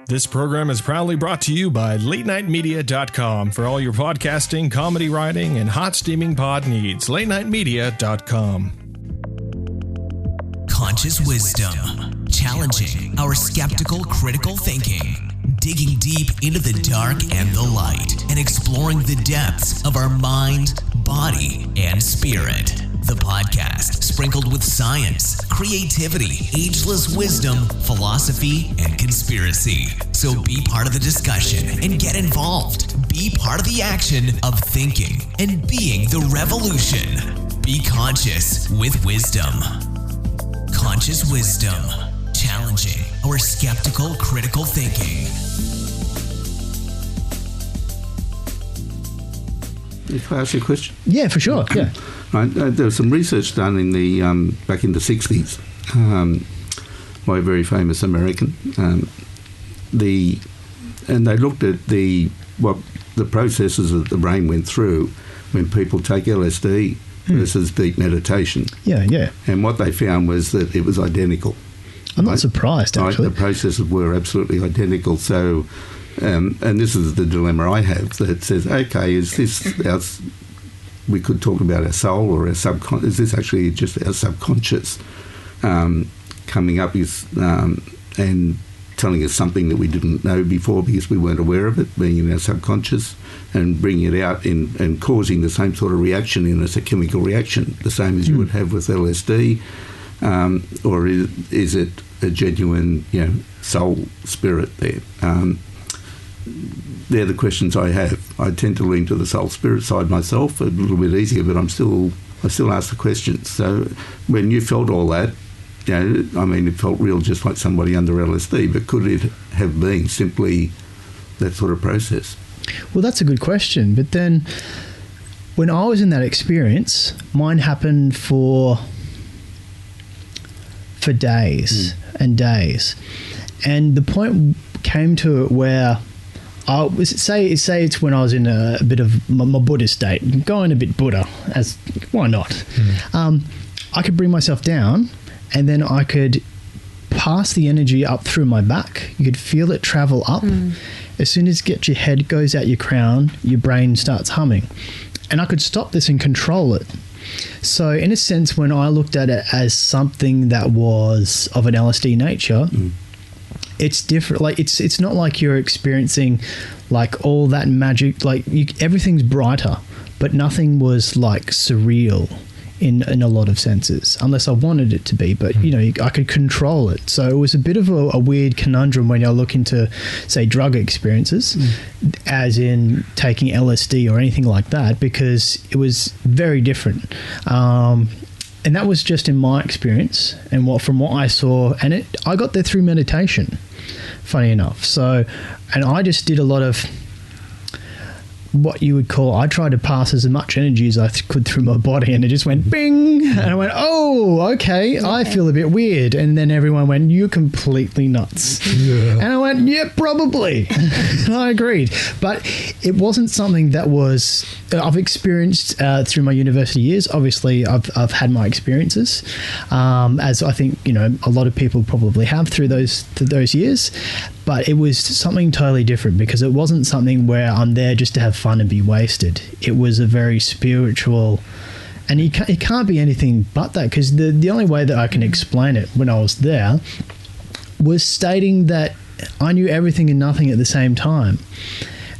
This program is proudly brought to you by LateNightMedia.com for all your podcasting, comedy writing, and hot steaming pod needs. LateNightMedia.com. Conscious wisdom, challenging our skeptical, critical thinking, digging deep into the dark and the light, and exploring the depths of our mind, body, and spirit. The podcast sprinkled with science, creativity, ageless wisdom, philosophy, and conspiracy. So be part of the discussion and get involved. Be part of the action of thinking and being the revolution. Be conscious with wisdom. Conscious wisdom, challenging our skeptical, critical thinking. If I ask you a question? Yeah, for sure. Yeah. There was some research done in the back in the 60s by a very famous American. And they looked at what the processes that the brain went through when people take LSD versus deep meditation. Yeah, yeah. And what they found was that it was identical. I'm not surprised, actually. The processes were absolutely identical. So, and this is the dilemma I have that says, okay, is this we could talk about our soul or our subconscious. Is this actually just our subconscious coming up and telling us something that we didn't know before because we weren't aware of it, being in our subconscious, and bringing it out and causing the same sort of reaction in us, a chemical reaction, the same as you would have with LSD? Or is it a genuine, soul spirit there? They're the questions I have. I tend to lean to the soul spirit side myself, a little bit easier, but I still ask the questions. So when you felt all that, it felt real, just like somebody under LSD, but could it have been simply that sort of process? Well, that's a good question. But then when I was in that experience, mine happened for days and days. And the point came to it where say it's when I was in a bit of my Buddhist state, going a bit Buddha, as why not? I could bring myself down, and then I could pass the energy up through my back. You could feel it travel up. As soon as your head goes out your crown, your brain starts humming. And I could stop this and control it. So in a sense, when I looked at it as something that was of an LSD nature, it's different. Like it's not like you're experiencing like all that magic. Like everything's brighter, but nothing was like surreal in a lot of senses, unless I wanted it to be. But I could control it. So it was a bit of a weird conundrum when you look into, say, drug experiences, as in taking LSD or anything like that, because it was very different. And that was just in my experience and from what I saw. And I got there through meditation, funny enough. So, and I just did a lot of what you would call, I tried to pass as much energy as I could through my body, and it just went bing, and I went, oh, okay, I feel a bit weird. And then everyone went, you're completely nuts. And I went, yeah, probably. And I agreed. But it wasn't something that I've experienced through my university years. Obviously, I've had my experiences, as I think, a lot of people probably have through those years. But it was something totally different, because it wasn't something where I'm there just to have fun and be wasted. It was a very spiritual, and it can't be anything but that, because the only way that I can explain it when I was there was stating that I knew everything and nothing at the same time.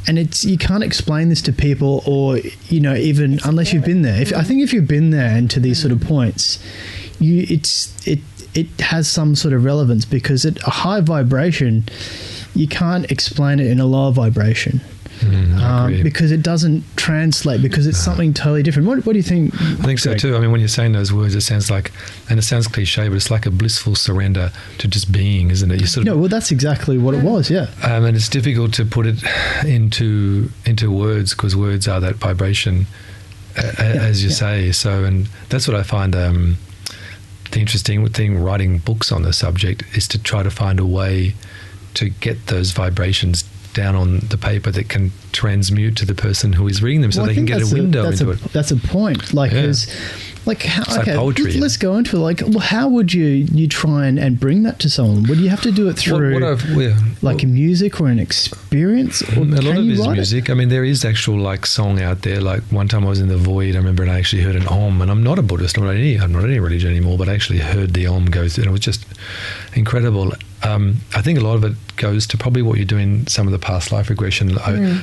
And you can't explain this to people, or even unless you've been there. I think if you've been there and to these sort of points, it has some sort of relevance, because at a high vibration, you can't explain it in a lower vibration. Because it doesn't translate, because it's something totally different. What do you think? I think so too. I mean, when you're saying those words, it sounds like, and it sounds cliche, but it's like a blissful surrender to just being, isn't it? You sort of, well, that's exactly what it was, yeah. And it's difficult to put it into words, because words are that vibration, as you say. So, and that's what I find the interesting thing writing books on the subject is to try to find a way to get those vibrations down on the paper that can transmute to the person who is reading them, so they can get a window into it. That's a point. Like, because Like how, It's like poetry. Let's go into it. Like, well, how would you try and bring that to someone? Would you have to do it through music or an experience? Or a lot of it is write music. I mean, there is actual like song out there. Like one time I was in the void, I remember, and I actually heard an Om. And I'm not a Buddhist, I'm not any religion anymore, but I actually heard the Om go through, and it was just incredible. I think a lot of it goes to probably what you're doing, some of the past life regression,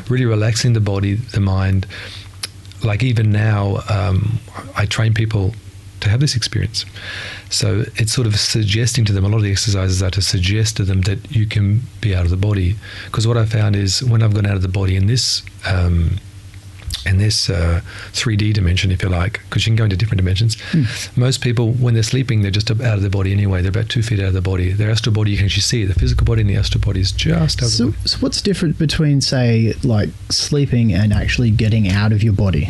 really relaxing the body, the mind. Like even now, I train people to have this experience. So it's sort of suggesting to them, a lot of the exercises are to suggest to them that you can be out of the body. Because what I found is when I've gone out of the body in this 3D dimension, if you like, because you can go into different dimensions. Most people, when they're sleeping, they're just out of the body anyway. They're about 2 feet out of the body. Their astral body, you can actually see it. The physical body and the astral body is just out of the body. So what's different between, say, like sleeping and actually getting out of your body?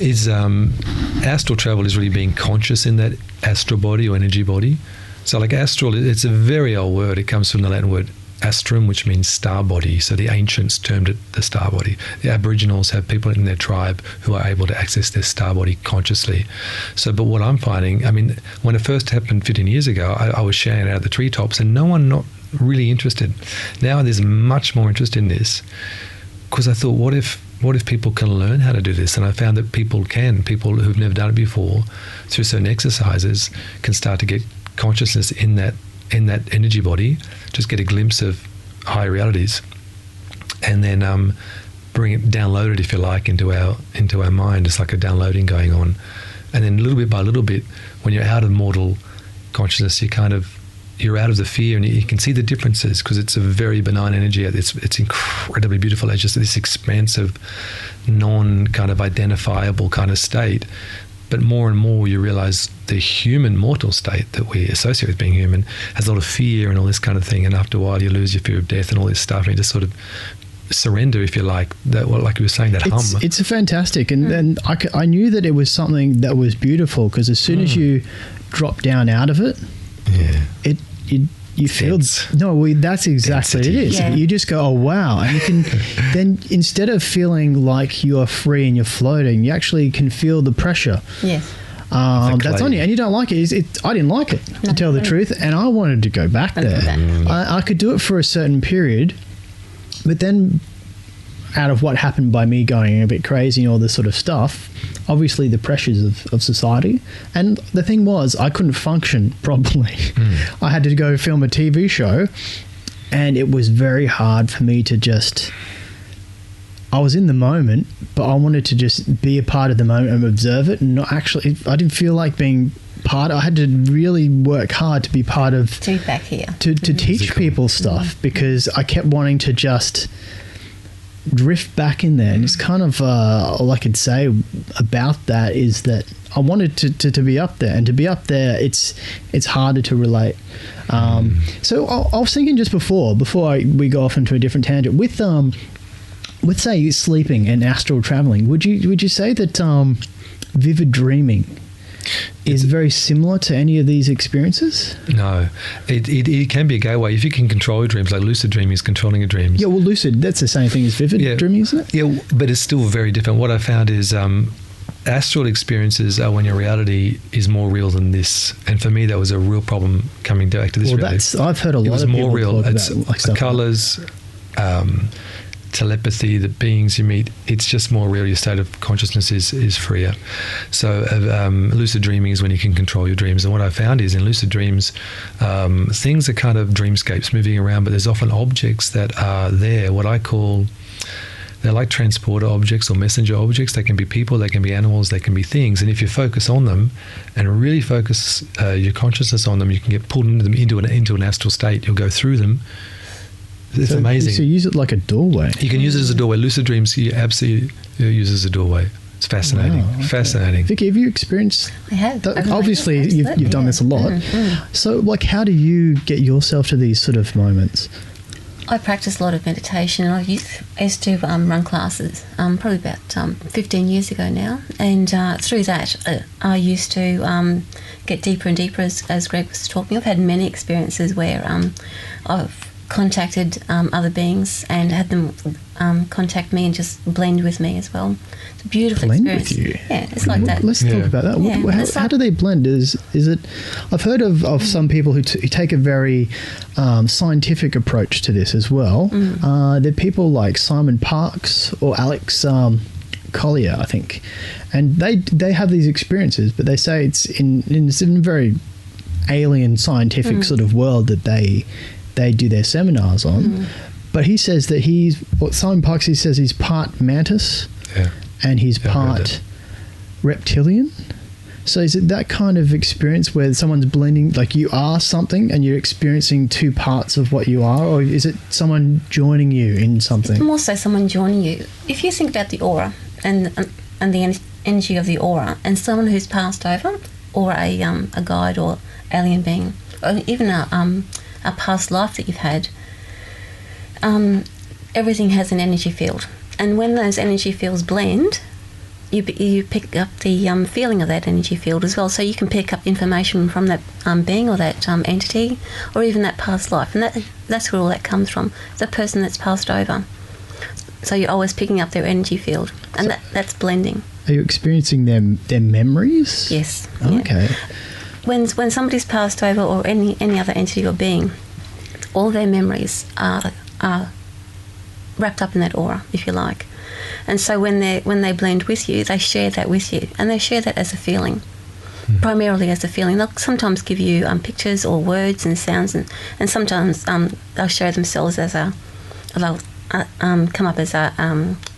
Is astral travel is really being conscious in that astral body or energy body. So like astral, it's a very old word. It comes from the Latin word astrum, which means star body. So the ancients termed it the star body. The Aboriginals have people in their tribe who are able to access their star body consciously. So, but what I'm finding, I mean, when it first happened 15 years ago, I was shouting out of the treetops and no one not really interested. Now there's much more interest in this because I thought, what if people can learn how to do this? And I found that people who've never done it before, through certain exercises, can start to get consciousness in that energy body, just get a glimpse of higher realities, and then download it, if you like, into our mind. It's like a downloading going on, and then little bit by little bit, when you're out of mortal consciousness, you're out of the fear, and you can see the differences because it's a very benign energy. It's incredibly beautiful. It's just this expansive, non kind of identifiable kind of state. But more and more you realize the human mortal state that we associate with being human has a lot of fear and all this kind of thing. And after a while you lose your fear of death and all this stuff, and you just sort of surrender, if you like, that, well, like you were saying, that hum. It's fantastic. And I knew that it was something that was beautiful because as soon as you drop down out of it, you feel that's exactly density. It is. Yeah. You just go, oh wow, and you can then, instead of feeling like you're free and you're floating, you actually can feel the pressure. Yes. That's on you, and you don't like it. I didn't like it, to tell the truth, and I wanted to go back there. I could do it for a certain period, but then out of what happened by me going a bit crazy and all this sort of stuff, obviously the pressures of society, and the thing was I couldn't function properly. I had to go film a TV show, and it was very hard for me to just, I was in the moment, but I wanted to just be a part of the moment and observe it, and not actually, I didn't feel like being part. I had to really work hard to be part of, To back here. to teach people stuff, because I kept wanting to just drift back in there. And it's kind of all I could say about that is that I wanted to be up there, and to be up there it's harder to relate. So I was thinking just before we go off into a different tangent with say sleeping and astral traveling, would you say that vivid dreaming is very similar to any of these experiences? No, it can be a gateway if you can control your dreams. Like lucid dreaming is controlling your dreams. Yeah, well, lucid, that's the same thing as vivid dreaming, isn't it? Yeah, but it's still very different. What I found is astral experiences are when your reality is more real than this, and for me that was a real problem coming back to this. Well, I've heard a lot of people talk about like stuff. Colours, telepathy, the beings you meet, it's just more real. Your state of consciousness is freer. So lucid dreaming is when you can control your dreams. And what I found is in lucid dreams, things are kind of dreamscapes moving around, but there's often objects that are there, what I call, they're like transporter objects or messenger objects. They can be people, they can be animals, they can be things. And if you focus on them and really focus your consciousness on them, you can get pulled into them into an astral state. You'll go through them. It's amazing. So you use it like a doorway. You can use it as a doorway. Lucid dreams, you absolutely use as a doorway. It's fascinating. Wow, okay. Fascinating. Vicki, have you experienced? I have. Obviously, you've done this a lot. So, like, how do you get yourself to these sort of moments? I practice a lot of meditation. I used to run classes probably about 15 years ago now, and through that I used to get deeper and deeper as Greg was talking. I've had many experiences where I've contacted other beings and had them contact me and just blend with me as well. It's a beautiful Blend experience. with you? Yeah, it's like that. Let's talk about that. Yeah. How do they blend? Is it? I've heard of some people who take a very scientific approach to this as well. They're people like Simon Parkes or Alex Collier, I think, and they have these experiences, but they say it's in a very alien scientific sort of world that they do their seminars on. But he says that Simon Parkes, he says he's part mantis and he's part reptilian. So is it that kind of experience where someone's blending, like you are something and you're experiencing two parts of what you are, or is it someone joining you in something? It's more so someone joining you. If you think about the aura and the energy of the aura, and someone who's passed over, or a guide or alien being, or even a past life that you've had, everything has an energy field. And when those energy fields blend, you pick up the feeling of that energy field as well. So you can pick up information from that being or that entity, or even that past life. And that's where all that comes from, the person that's passed over. So you're always picking up their energy field. And that's blending. Are you experiencing their memories? Yes. Okay. Yeah. When somebody's passed over, or any other entity or being, all their memories are wrapped up in that aura, if you like. And so when they blend with you, they share that with you, and they share that as a feeling, primarily as a feeling. They'll sometimes give you pictures or words and sounds, and sometimes they'll show themselves as they'll come up as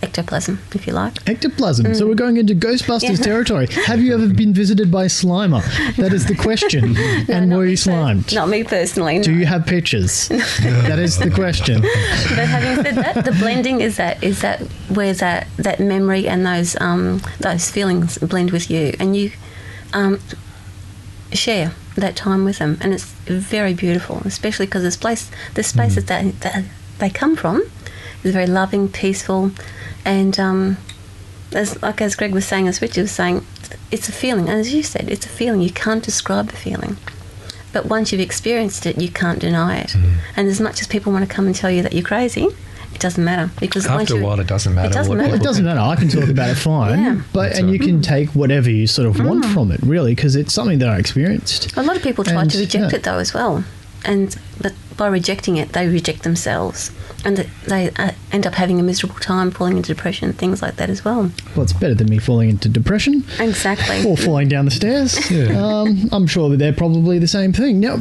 ectoplasm, if you like. Ectoplasm. So we're going into Ghostbusters territory. Have you ever been visited by a Slimer? That is the question. And were you slimed? Not me personally. No. Do you have pictures? That is the question. But having said that, the blending is where that memory and those feelings blend with you, and you share that time with them, and it's very beautiful, especially because the spaces that they come from is very loving, peaceful, and as Greg was saying, as Richard was saying, it's a feeling, and as you said, it's a feeling. You can't describe the feeling, but once you've experienced it, you can't deny it. And as much as people want to come and tell you that you're crazy, it doesn't matter, because after a while it doesn't matter. It doesn't matter. I can talk about it fine, and you can take whatever you sort of want from it, really, because it's something that I experienced. A lot of people try to reject it though as well, but by rejecting it, they reject themselves, and they end up having a miserable time, falling into depression, things like that as well. Well, it's better than me falling into depression. Exactly. Or falling down the stairs. I'm sure that they're probably the same thing. Now,